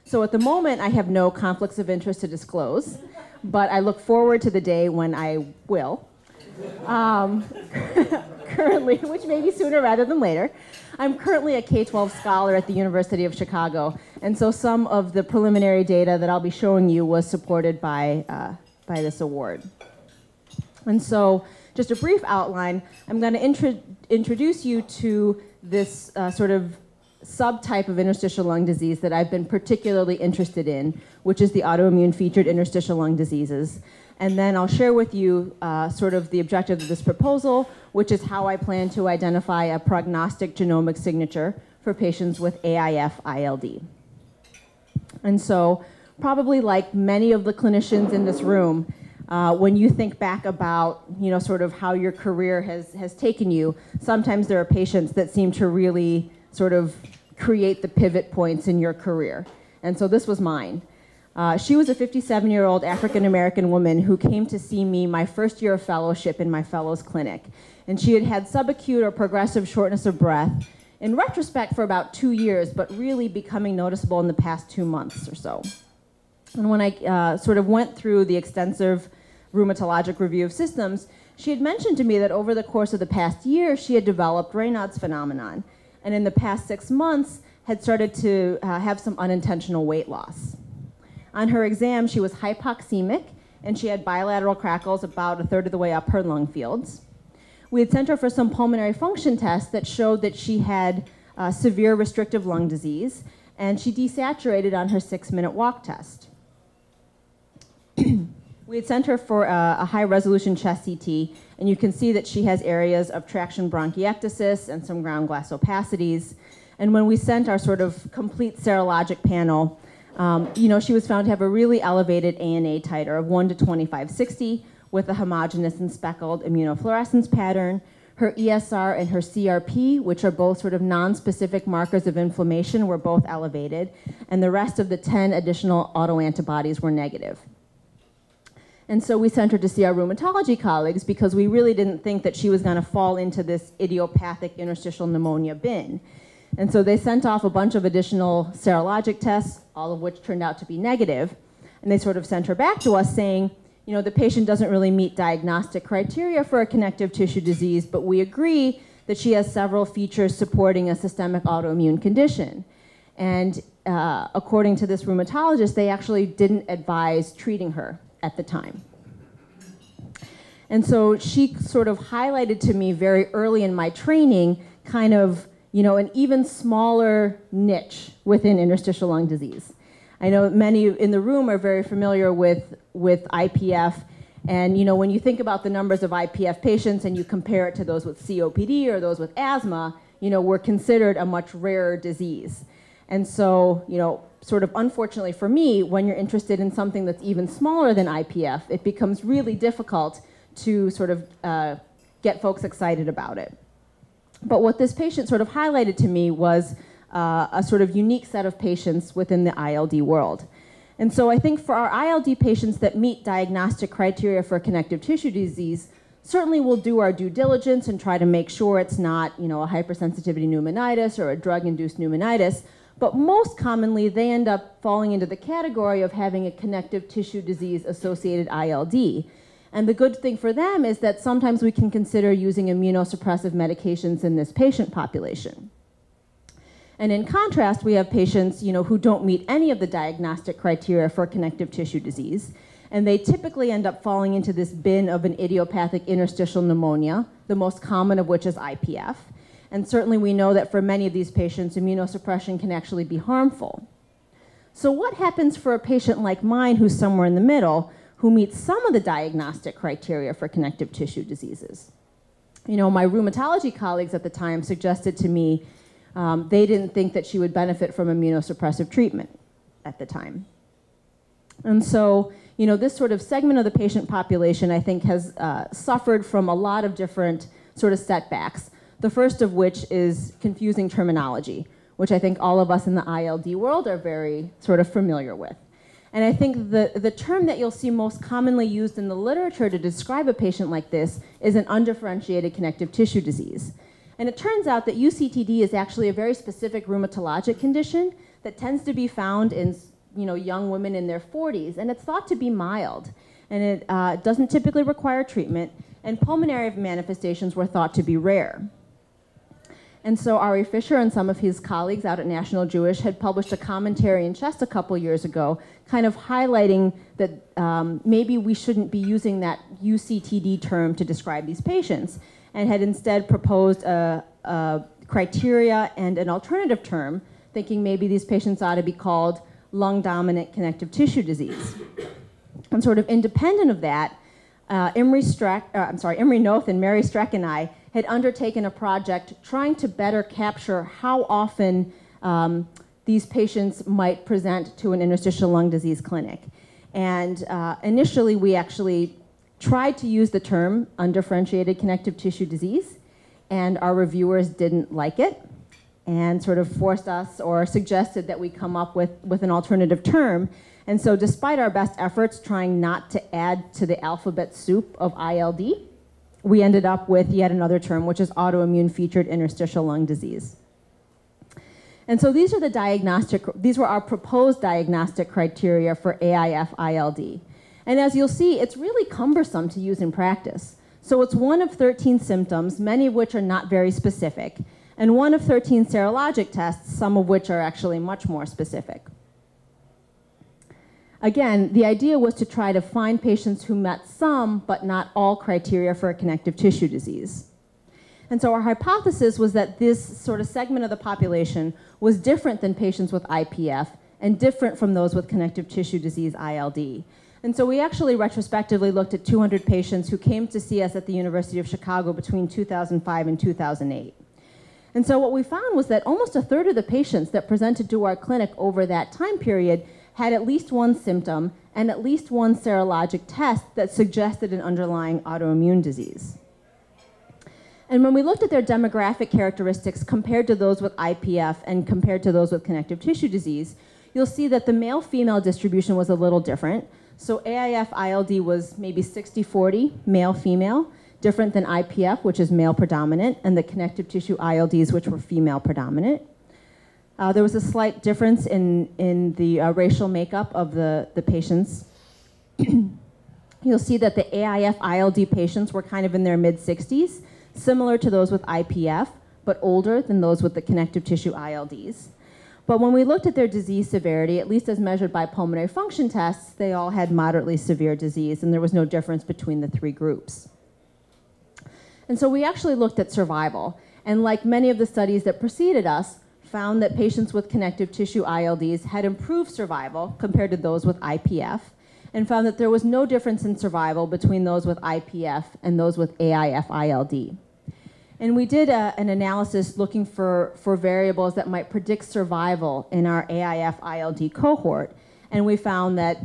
So at the moment, I have no conflicts of interest to disclose, but I look forward to the day when I will. Currently, which may be sooner rather than later, I'm currently a K-12 scholar at the University of Chicago, and so some of the preliminary data that I'll be showing you was supported by this award. And so, just a brief outline, I'm going to introduce you to this sort of subtype of interstitial lung disease that I've been particularly interested in, which is the autoimmune featured interstitial lung diseases. And then I'll share with you sort of the objective of this proposal, which is how I plan to identify a prognostic genomic signature for patients with AIF-ILD. And so, probably like many of the clinicians in this room, when you think back about, sort of how your career has taken you, sometimes there are patients that seem to really sort of create the pivot points in your career. And so this was mine. She was a 57-year-old African-American woman who came to see me my first year of fellowship in my fellows clinic. And she had had subacute or progressive shortness of breath, in retrospect for about 2 years, but really becoming noticeable in the past 2 months or so. And when I sort of went through the extensive rheumatologic review of systems, she had mentioned to me that over the course of the past year, she had developed Raynaud's phenomenon, and in the past 6 months had started to have some unintentional weight loss. On her exam, she was hypoxemic, and she had bilateral crackles about 1/3 of the way up her lung fields. We had sent her for some pulmonary function tests that showed that she had severe restrictive lung disease, and she desaturated on her 6-minute walk test. We had sent her for a high-resolution chest CT, and you can see that she has areas of traction bronchiectasis and some ground glass opacities. And when we sent our sort of complete serologic panel, she was found to have a really elevated ANA titer of 1 to 2560 with a homogeneous and speckled immunofluorescence pattern. Her ESR and her CRP, which are both sort of non-specific markers of inflammation, were both elevated, and the rest of the 10 additional autoantibodies were negative. And so we sent her to see our rheumatology colleagues because we really didn't think that she was going to fall into this idiopathic interstitial pneumonia bin. And so they sent off a bunch of additional serologic tests, all of which turned out to be negative. And they sort of sent her back to us saying, the patient doesn't really meet diagnostic criteria for a connective tissue disease, but we agree that she has several features supporting a systemic autoimmune condition. And according to this rheumatologist, they actually didn't advise treating her at the time. And so she sort of highlighted to me very early in my training kind of an even smaller niche within interstitial lung disease. I know many in the room are very familiar with IPF, and when you think about the numbers of IPF patients and you compare it to those with COPD or those with asthma, we're considered a much rarer disease. And so, sort of unfortunately for me, when you're interested in something that's even smaller than IPF, it becomes really difficult to sort of get folks excited about it. But what this patient sort of highlighted to me was a sort of unique set of patients within the ILD world. And so I think for our ILD patients that meet diagnostic criteria for connective tissue disease, certainly we'll do our due diligence and try to make sure it's not, a hypersensitivity pneumonitis or a drug-induced pneumonitis. But most commonly, they end up falling into the category of having a connective tissue disease-associated ILD. And the good thing for them is that sometimes we can consider using immunosuppressive medications in this patient population. And in contrast, we have patients who don't meet any of the diagnostic criteria for connective tissue disease, and they typically end up falling into this bin of an idiopathic interstitial pneumonia, the most common of which is IPF. And certainly we know that for many of these patients, immunosuppression can actually be harmful. So what happens for a patient like mine who's somewhere in the middle, who meets some of the diagnostic criteria for connective tissue diseases? My rheumatology colleagues at the time suggested to me they didn't think that she would benefit from immunosuppressive treatment at the time. And so, this sort of segment of the patient population, I think, has suffered from a lot of different sort of setbacks. The first of which is confusing terminology, which I think all of us in the ILD world are very sort of familiar with. And I think the term that you'll see most commonly used in the literature to describe a patient like this is an undifferentiated connective tissue disease. And it turns out that UCTD is actually a very specific rheumatologic condition that tends to be found in young women in their 40s, and it's thought to be mild. And it doesn't typically require treatment, and pulmonary manifestations were thought to be rare. And so Ari Fisher and some of his colleagues out at National Jewish had published a commentary in Chest a couple years ago, kind of highlighting that maybe we shouldn't be using that UCTD term to describe these patients, and had instead proposed a criteria and an alternative term, thinking maybe these patients ought to be called lung-dominant connective tissue disease. And sort of independent of that, Imre Noth and Mary Streck and I had undertaken a project trying to better capture how often these patients might present to an interstitial lung disease clinic. And initially, we actually tried to use the term undifferentiated connective tissue disease, and our reviewers didn't like it and sort of forced us or suggested that we come up with an alternative term. And so despite our best efforts trying not to add to the alphabet soup of ILD, we ended up with yet another term, which is autoimmune featured interstitial lung disease. And so these were our proposed diagnostic criteria for AIF-ILD. And as you'll see, it's really cumbersome to use in practice. So it's one of 13 symptoms, many of which are not very specific, and one of 13 serologic tests, some of which are actually much more specific. Again, the idea was to try to find patients who met some, but not all, criteria for a connective tissue disease. And so our hypothesis was that this sort of segment of the population was different than patients with IPF and different from those with connective tissue disease, ILD. And so we actually retrospectively looked at 200 patients who came to see us at the University of Chicago between 2005 and 2008. And so what we found was that almost a third of the patients that presented to our clinic over that time period had at least one symptom and at least one serologic test that suggested an underlying autoimmune disease. And when we looked at their demographic characteristics compared to those with IPF and compared to those with connective tissue disease, you'll see that the male-female distribution was a little different. So AIF-ILD was maybe 60-40 male-female, different than IPF, which is male predominant, and the connective tissue ILDs, which were female predominant. There was a slight difference in the racial makeup of the patients. You'll see that the AIF-ILD patients were kind of in their mid-60s, similar to those with IPF, but older than those with the connective tissue ILDs. But when we looked at their disease severity, at least as measured by pulmonary function tests, they all had moderately severe disease, and there was no difference between the three groups. And so we actually looked at survival, and like many of the studies that preceded us, found that patients with connective tissue ILDs had improved survival compared to those with IPF, and found that there was no difference in survival between those with IPF and those with AIF-ILD. And we did an analysis looking for variables that might predict survival in our AIF-ILD cohort, and we found that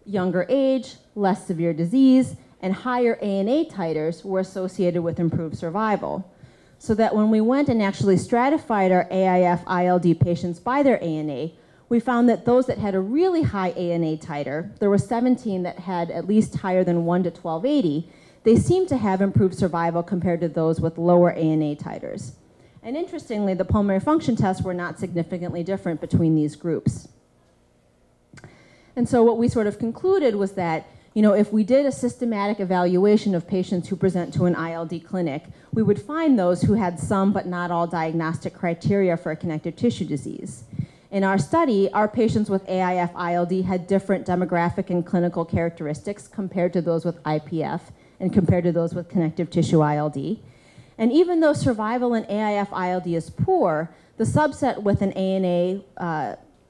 younger age, less severe disease, and higher ANA titers were associated with improved survival. So that when we went and actually stratified our AIF-ILD patients by their ANA, we found that those that had a really high ANA titer, there were 17 that had at least higher than 1 to 1280, they seemed to have improved survival compared to those with lower ANA titers. And interestingly, the pulmonary function tests were not significantly different between these groups. And so what we sort of concluded was that if we did a systematic evaluation of patients who present to an ILD clinic, we would find those who had some but not all diagnostic criteria for a connective tissue disease. In our study, our patients with AIF-ILD had different demographic and clinical characteristics compared to those with IPF and compared to those with connective tissue ILD. And even though survival in AIF-ILD is poor, the subset with an ANA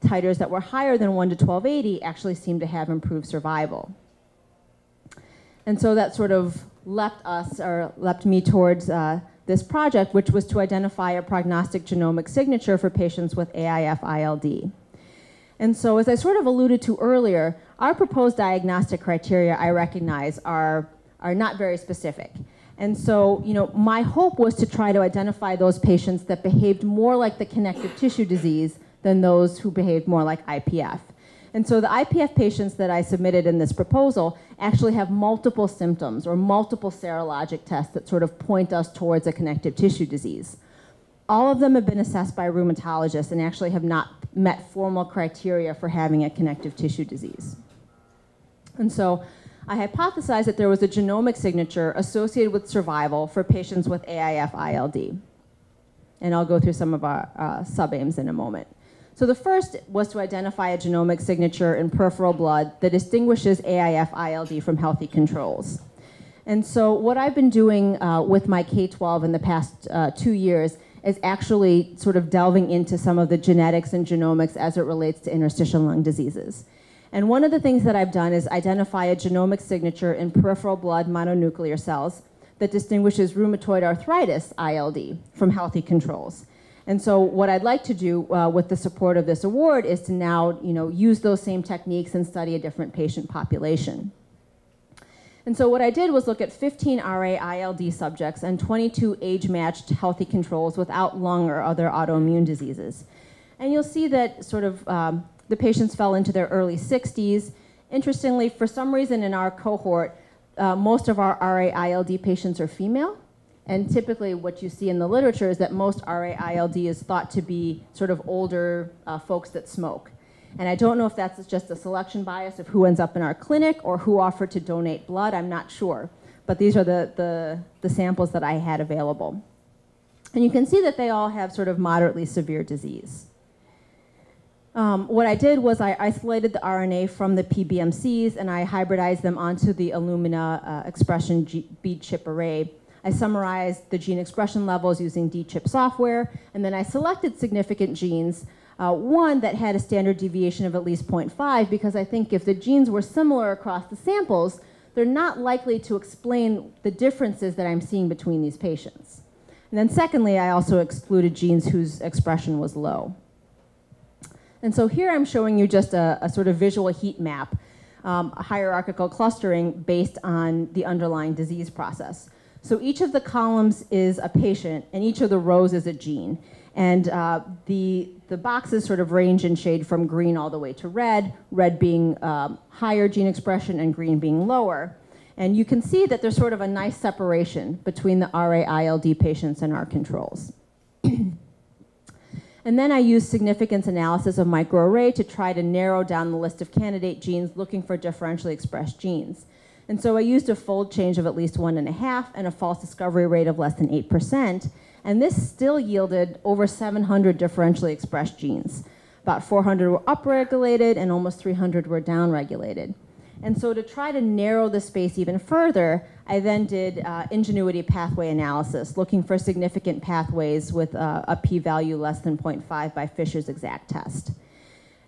titers that were higher than 1 to 1280 actually seemed to have improved survival. And so that sort of leapt me towards this project, which was to identify a prognostic genomic signature for patients with AIF-ILD. And so as I sort of alluded to earlier, our proposed diagnostic criteria, I recognize, are not very specific. And so, my hope was to try to identify those patients that behaved more like the connective tissue disease than those who behaved more like IPF. And so the IPF patients that I submitted in this proposal actually have multiple symptoms or multiple serologic tests that sort of point us towards a connective tissue disease. All of them have been assessed by rheumatologists and actually have not met formal criteria for having a connective tissue disease. And so I hypothesized that there was a genomic signature associated with survival for patients with AIF-ILD. And I'll go through some of our sub-aims in a moment. So the first was to identify a genomic signature in peripheral blood that distinguishes AIF-ILD from healthy controls. And so what I've been doing with my K-12 in the past 2 years is actually sort of delving into some of the genetics and genomics as it relates to interstitial lung diseases. And one of the things that I've done is identify a genomic signature in peripheral blood mononuclear cells that distinguishes rheumatoid arthritis, ILD, from healthy controls. And so what I'd like to do with the support of this award is to now use those same techniques and study a different patient population. And so what I did was look at 15 RA-ILD subjects and 22 age-matched healthy controls without lung or other autoimmune diseases. And you'll see that sort of the patients fell into their early 60s. Interestingly, for some reason in our cohort, most of our RA-ILD patients are female. And typically what you see in the literature is that most RA-ILD is thought to be sort of older folks that smoke. And I don't know if that's just a selection bias of who ends up in our clinic or who offered to donate blood, I'm not sure. But these are the samples that I had available. And you can see that they all have sort of moderately severe disease. What I did was I isolated the RNA from the PBMCs and I hybridized them onto the Illumina expression bead chip array. I summarized the gene expression levels using D-chip software, and then I selected significant genes, one that had a standard deviation of at least 0.5, because I think if the genes were similar across the samples, they're not likely to explain the differences that I'm seeing between these patients. And then secondly, I also excluded genes whose expression was low. And so here I'm showing you just a sort of visual heat map, a hierarchical clustering based on the underlying disease process. So each of the columns is a patient, and each of the rows is a gene. And the boxes sort of range in shade from green all the way to red, red being higher gene expression and green being lower. And you can see that there's sort of a nice separation between the RA-ILD patients and our controls. And then I used significance analysis of microarray to try to narrow down the list of candidate genes looking for differentially expressed genes. And so I used a fold change of at least 1.5 and a false discovery rate of less than 8%. And this still yielded over 700 differentially expressed genes. About 400 were upregulated and almost 300 were downregulated. And so to try to narrow the space even further, I then did ingenuity pathway analysis, looking for significant pathways with a p-value less than 0.5 by Fisher's exact test.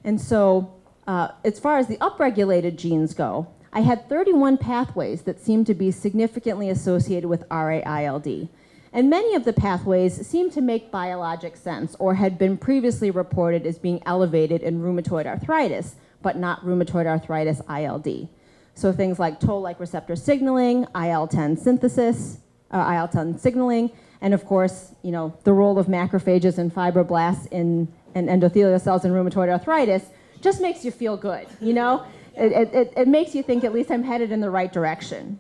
And so as far as the upregulated genes go, I had 31 pathways that seemed to be significantly associated with RA-ILD. And many of the pathways seemed to make biologic sense or had been previously reported as being elevated in rheumatoid arthritis, but not rheumatoid arthritis ILD. So things like toll-like receptor signaling, IL-10 synthesis, IL-10 signaling, and of course, the role of macrophages and fibroblasts and endothelial cells in rheumatoid arthritis just makes you feel good, It makes you think at least I'm headed in the right direction.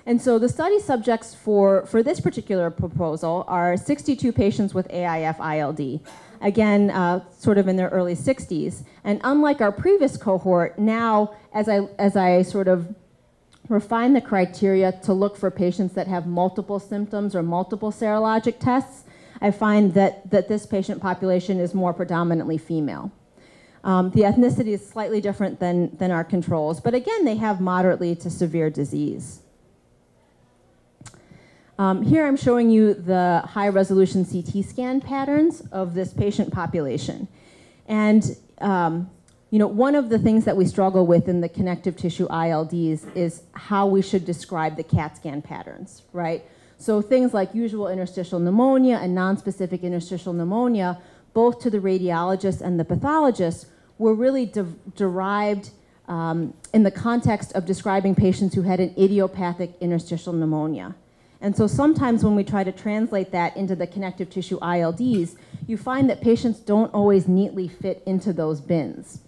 And so the study subjects for this particular proposal are 62 patients with AIF-ILD, again, sort of in their early 60s. And unlike our previous cohort, now as I sort of refine the criteria to look for patients that have multiple symptoms or multiple serologic tests, I find that this patient population is more predominantly female. The ethnicity is slightly different than our controls, but again, they have moderately to severe disease. Here I'm showing you the high-resolution CT scan patterns of this patient population. And one of the things that we struggle with in the connective tissue ILDs is how we should describe the CAT scan patterns, right? So things like usual interstitial pneumonia and nonspecific interstitial pneumonia, both to the radiologist and the pathologist, were really derived in the context of describing patients who had an idiopathic interstitial pneumonia. And so sometimes when we try to translate that into the connective tissue ILDs, you find that patients don't always neatly fit into those bins.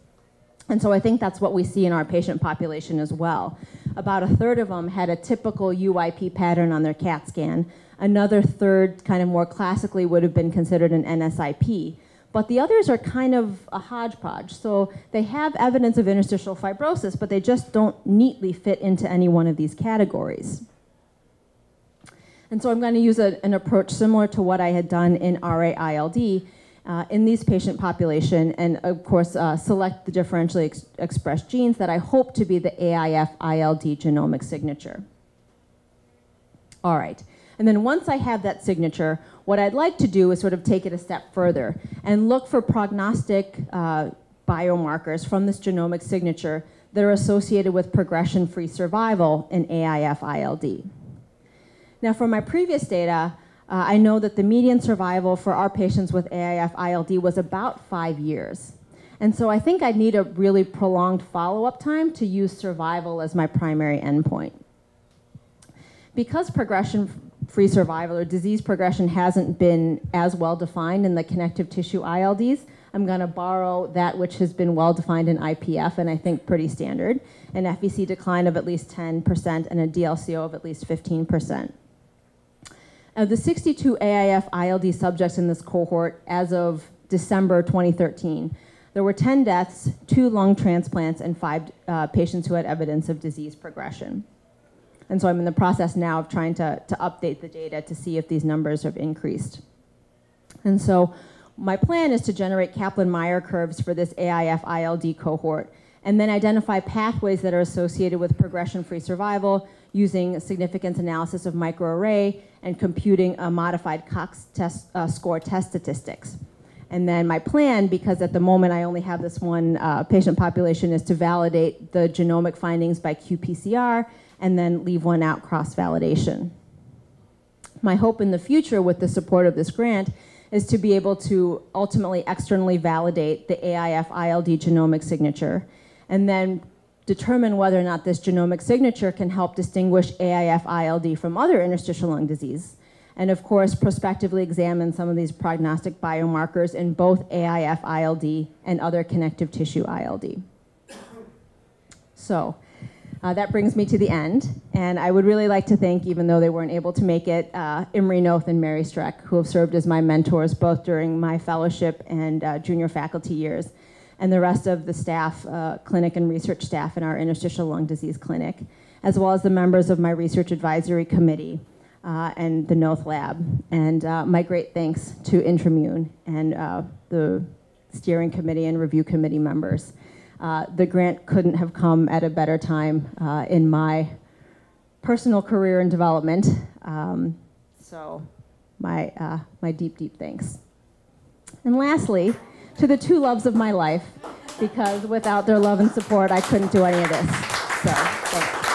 And so I think that's what we see in our patient population as well. About a third of them had a typical UIP pattern on their CAT scan. Another third, kind of more classically, would have been considered an NSIP. But the others are kind of a hodgepodge. So they have evidence of interstitial fibrosis, but they just don't neatly fit into any one of these categories. And so I'm going to use an approach similar to what I had done in RA-ILD in these patient population, and of course select the differentially expressed genes that I hope to be the AIF-ILD genomic signature. All right, and then once I have that signature, what I'd like to do is sort of take it a step further and look for prognostic biomarkers from this genomic signature that are associated with progression-free survival in AIF-ILD. Now, from my previous data, I know that the median survival for our patients with AIF-ILD was about 5 years. And so I think I'd need a really prolonged follow-up time to use survival as my primary endpoint. Because progression-free survival or disease progression hasn't been as well defined in the connective tissue ILDs, I'm going to borrow that which has been well defined in IPF, and I think pretty standard, an FVC decline of at least 10% and a DLCO of at least 15%. Of the 62 AIF-ILD subjects in this cohort as of December 2013, there were 10 deaths, 2 lung transplants, and 5 patients who had evidence of disease progression. And so I'm in the process now of trying to update the data to see if these numbers have increased. And so my plan is to generate Kaplan-Meier curves for this AIF-ILD cohort and then identify pathways that are associated with progression-free survival using significance analysis of microarray and computing a modified Cox score test statistics. And then my plan, because at the moment I only have this one patient population, is to validate the genomic findings by qPCR and then leave one out cross-validation. My hope in the future with the support of this grant is to be able to ultimately externally validate the AIF-ILD genomic signature and then determine whether or not this genomic signature can help distinguish AIF-ILD from other interstitial lung disease, and of course prospectively examine some of these prognostic biomarkers in both AIF-ILD and other connective tissue ILD. So that brings me to the end, and I would really like to thank, even though they weren't able to make it, Imre Noth and Mary Streck, who have served as my mentors both during my fellowship and junior faculty years, and the rest of the staff, clinic and research staff in our interstitial lung disease clinic, as well as the members of my research advisory committee and the Noth lab. And my great thanks to InterMune and the steering committee and review committee members. The grant couldn't have come at a better time in my personal career and development. So my deep, deep thanks. And lastly, to the 2 loves of my life, because without their love and support, I couldn't do any of this. So, thanks.